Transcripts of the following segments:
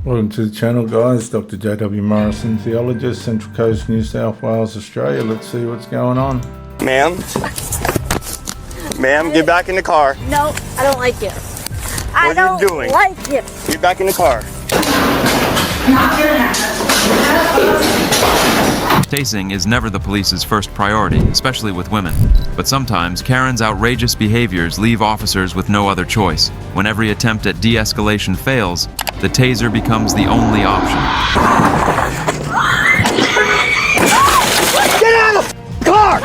Welcome to the channel, guys. Dr. J.W. Morrison, theologist, Central Coast, New South Wales, Australia. Let's see what's going on. Ma'am? Ma'am, get back in the car. No, I don't like it. What are you doing? I don't like it. Get back in the car. Tasing is never the police's first priority, especially with women. But sometimes, Karen's outrageous behaviors leave officers with no other choice. When every attempt at de-escalation fails, the taser becomes the only option. Get out of the car!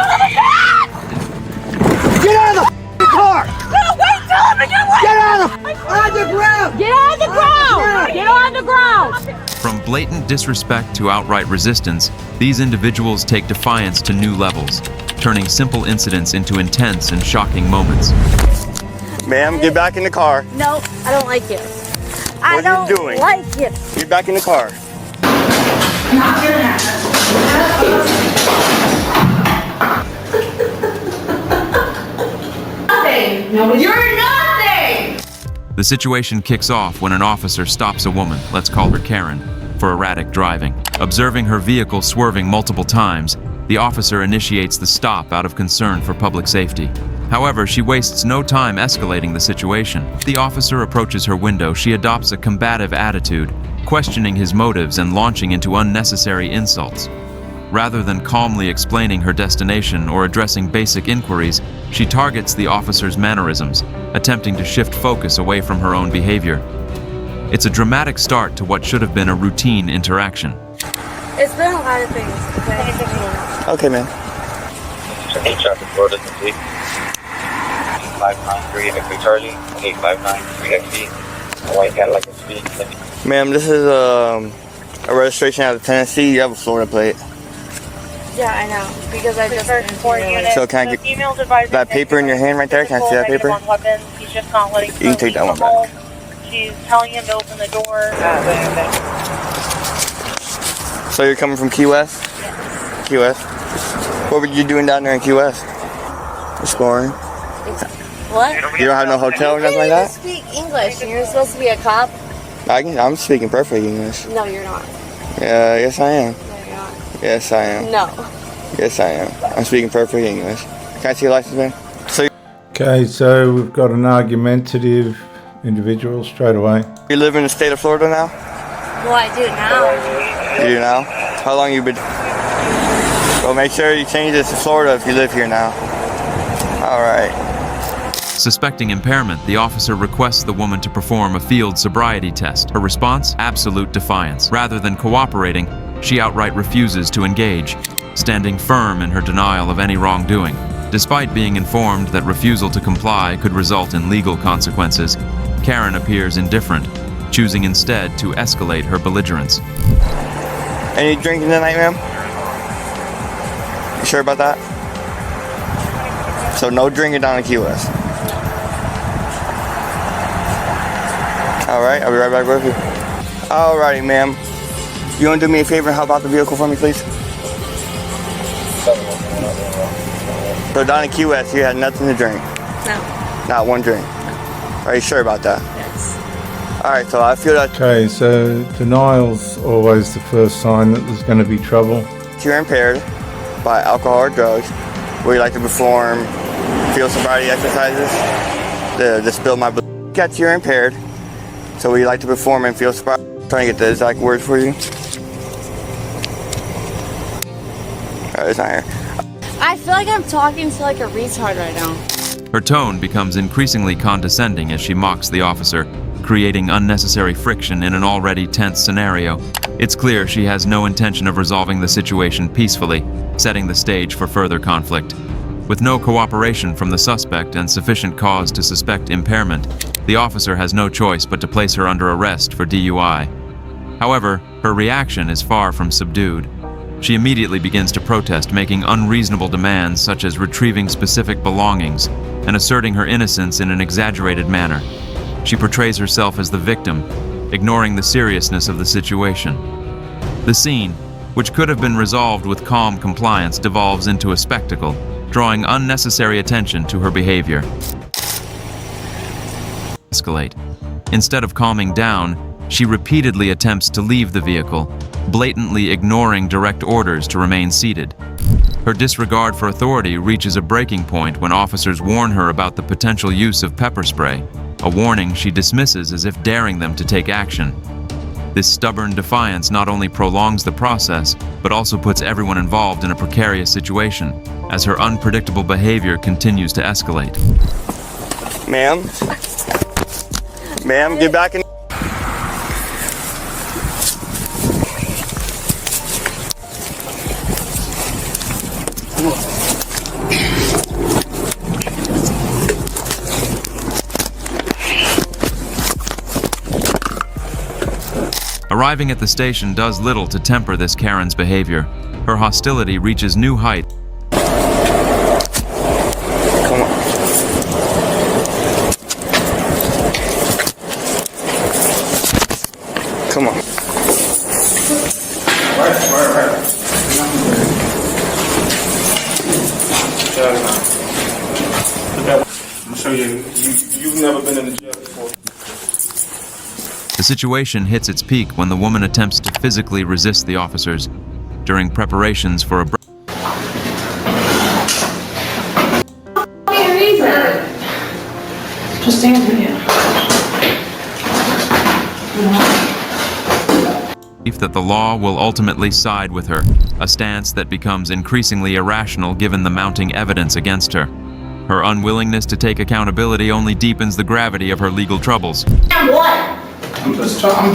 Get out of the car! No, wait, tell him to get away! Get out of the ground! Get on the ground! Get on the ground! From blatant disrespect to outright resistance, these individuals take defiance to new levels, turning simple incidents into intense and shocking moments. Ma'am, get back in the car. No, I don't like it. What are you doing? I don't like it. Get back in the car. Not gonna happen. Nothing. No, you're nothing. The situation kicks off when an officer stops a woman, let's call her Karen, for erratic driving. Observing her vehicle swerving multiple times, the officer initiates the stop out of concern for public safety. However, she wastes no time escalating the situation. The officer approaches her window. She adopts a combative attitude, questioning his motives and launching into unnecessary insults. Rather than calmly explaining her destination or addressing basic inquiries, she targets the officer's mannerisms, attempting to shift focus away from her own behavior. It's a dramatic start to what should have been a routine interaction. It's been a lot of things. Okay, ma'am. Traffic Florida complete. 593 XB Charlie, 8593 XB. White Cadillac XB. Ma'am, this is a registration out of Tennessee. You have a Florida plate. Yeah, I know. Because I just units. So can I get that paper in your hand right there? Can I see that paper? He's just not letting You can take that one back. She's telling him to open the door. So you're coming from Key West? Yes. Key West. What were you doing down there in Key West? Exploring. What? You don't have no hotel or nothing like You that? speak English. You're supposed to be a cop. I'm speaking perfect English. No, you're not. Yes, I am. No, you're not. Yes, I am. No. Yes, I am. I'm speaking perfect English. Can I see your license, man? So Okay, so we've got an argumentative individual straight away. you live in the state of Florida now? Well, I do now. You do now? How long you been? Well, make sure you change this to Florida if you live here now. All right. Suspecting impairment, the officer requests the woman to perform a field sobriety test. Her response? Absolute defiance. Rather than cooperating, she outright refuses to engage, standing firm in her denial of any wrongdoing. Despite being informed that refusal to comply could result in legal consequences, Karen appears indifferent, choosing instead to escalate her belligerence. Any drinking tonight, ma'am? You sure about that? So no drinking down in Key West. All right, I'll be right back with you. Alrighty, ma'am. You want to do me a favor and help out the vehicle for me, please? So down in Key West, you had nothing to drink? No. Not one drink? Are you sure about that? Yes. All right, so I feel that Okay, so denial's always the first sign that there's going to be trouble. you're impaired by alcohol or drugs. Would you like to perform field sobriety exercises? The spill my blood. Got you're impaired. So would you like to perform in field sobriety? Trying to get the exact words for you. It's not here. I feel like I'm talking to like a retard right now. Her tone becomes increasingly condescending as she mocks the officer, creating unnecessary friction in an already tense scenario. It's clear she has no intention of resolving the situation peacefully, setting the stage for further conflict. With no cooperation from the suspect and sufficient cause to suspect impairment, the officer has no choice but to place her under arrest for DUI. However, her reaction is far from subdued. She immediately begins to protest, making unreasonable demands such as retrieving specific belongings and asserting her innocence in an exaggerated manner. She portrays herself as the victim, ignoring the seriousness of the situation. The scene, which could have been resolved with calm compliance, devolves into a spectacle, drawing unnecessary attention to her behavior. Escalate. Instead of calming down, She repeatedly attempts to leave the vehicle, blatantly ignoring direct orders to remain seated. Her disregard for authority reaches a breaking point when officers warn her about the potential use of pepper spray, a warning she dismisses as if daring them to take action. This stubborn defiance not only prolongs the process, but also puts everyone involved in a precarious situation, as her unpredictable behavior continues to escalate. Ma'am? Ma'am, get back in. Arriving at the station does little to temper this Karen's behavior. Her hostility reaches new heights. Come on. Come on. Right. I'm sure you've never been in the jail before. The situation hits its peak when the woman attempts to physically resist the officers during preparations for a break. Just stand here. That the law will ultimately side with her, a stance that becomes increasingly irrational given the mounting evidence against her. Her unwillingness to take accountability only deepens the gravity of her legal troubles. And what? I'm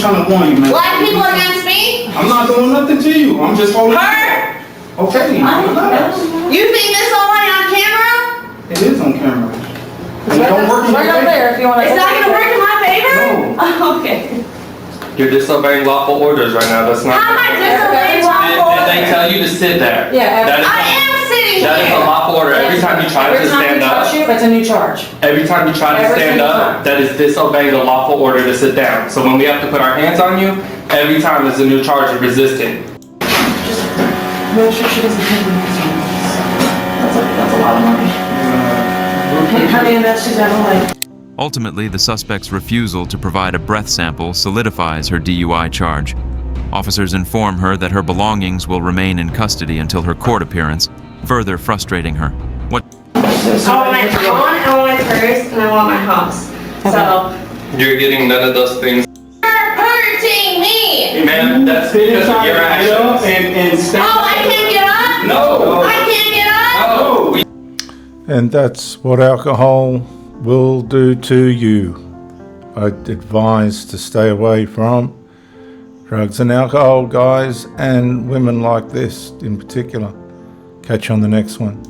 trying to warn you, man. Black people against me? I'm not doing nothing to you. I'm just holding. Her? Okay. Relax. You think this already on camera? It is on camera. And it don't work in your favor. If you want It's not gonna work in my favor? No. Okay. You're disobeying lawful orders right now. That's not. How am I disobeying lawful Did they orders? tell you to sit there? Yeah, That is, I am sitting that is a here. lawful order. Every time you try to stand up, That's a new charge. every time you try to Every stand single up, time. that is disobeying the lawful order to sit down. So when we have to put our hands on you, every time is a new charge of resisting. Make sure she doesn't take the next one. That's a lot of money. Honey, and that's just out of life. Ultimately, the suspect's refusal to provide a breath sample solidifies her DUI charge. Officers inform her that her belongings will remain in custody until her court appearance, further frustrating her. What? I want my phone, I want my purse, and I want my house. So. You're getting none of those things. You're hurting me! Man, that's because of your actions. And stand Oh, I can't get up? No. I can't get up? No. And that's what alcohol will do to you. I'd advise to stay away from drugs and alcohol, guys, and women like this in particular. Catch you on the next one.